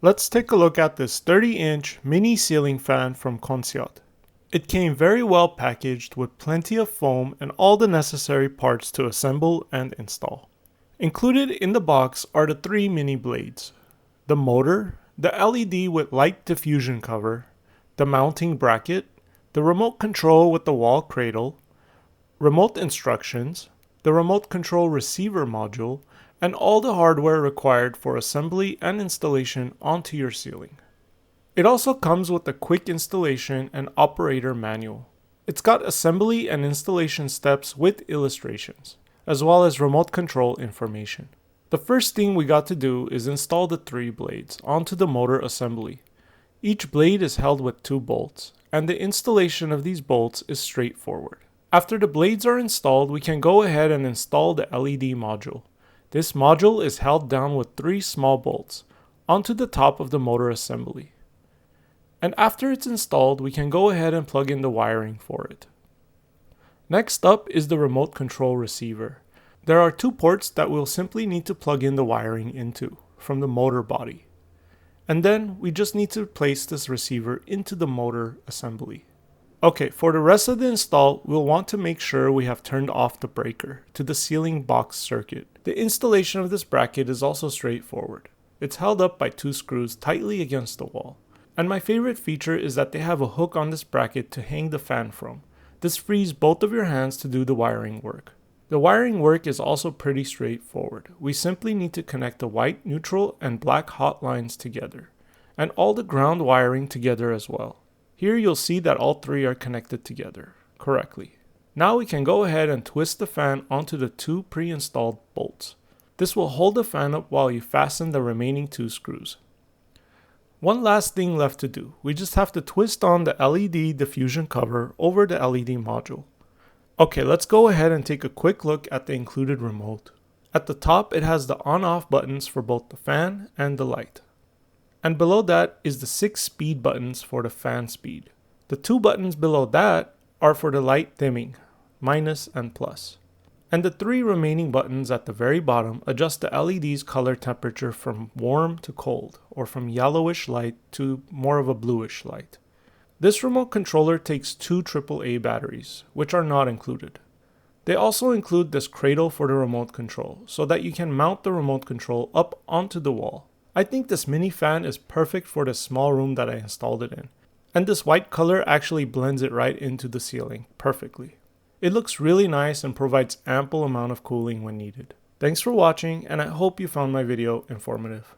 Let's take a look at this 30-inch mini ceiling fan from Consciot. It came very well packaged with plenty of foam and all the necessary parts to assemble and install. Included in the box are the 3 mini blades, the motor, the LED with light diffusion cover, the mounting bracket, the remote control with the wall cradle, remote instructions, the remote control receiver module, and all the hardware required for assembly and installation onto your ceiling. It also comes with a quick installation and operator manual. It's got assembly and installation steps with illustrations, as well as remote control information. The first thing we got to do is install the 3 blades onto the motor assembly. Each blade is held with 2 bolts, and the installation of these bolts is straightforward. After the blades are installed, we can go ahead and install the LED module. This module is held down with 3 small bolts onto the top of the motor assembly. And after it's installed, we can go ahead and plug in the wiring for it. Next up is the remote control receiver. There are 2 ports that we'll simply need to plug in the wiring into from the motor body. And then we just need to place this receiver into the motor assembly. Okay, for the rest of the install, we'll want to make sure we have turned off the breaker to the ceiling box circuit. The installation of this bracket is also straightforward. It's held up by 2 screws tightly against the wall. And my favorite feature is that they have a hook on this bracket to hang the fan from. This frees both of your hands to do the wiring work. The wiring work is also pretty straightforward. We simply need to connect the white, neutral, and black hot lines together, and all the ground wiring together as well. Here you'll see that all 3 are connected together correctly. Now we can go ahead and twist the fan onto the 2 pre-installed bolts. This will hold the fan up while you fasten the remaining 2 screws. One last thing left to do. We just have to twist on the LED diffusion cover over the LED module. Okay, let's go ahead and take a quick look at the included remote. At the top, it has the on-off buttons for both the fan and the light. And below that is the 6 speed buttons for the fan speed. The 2 buttons below that are for the light dimming, minus and plus. And the 3 remaining buttons at the very bottom adjust the LED's color temperature from warm to cold, or from yellowish light to more of a bluish light. This remote controller takes 2 AAA batteries, which are not included. They also include this cradle for the remote control, so that you can mount the remote control up onto the wall. I think this mini fan is perfect for the small room that I installed it in, and this white color actually blends it right into the ceiling perfectly. It looks really nice and provides ample amount of cooling when needed. Thanks for watching, and I hope you found my video informative.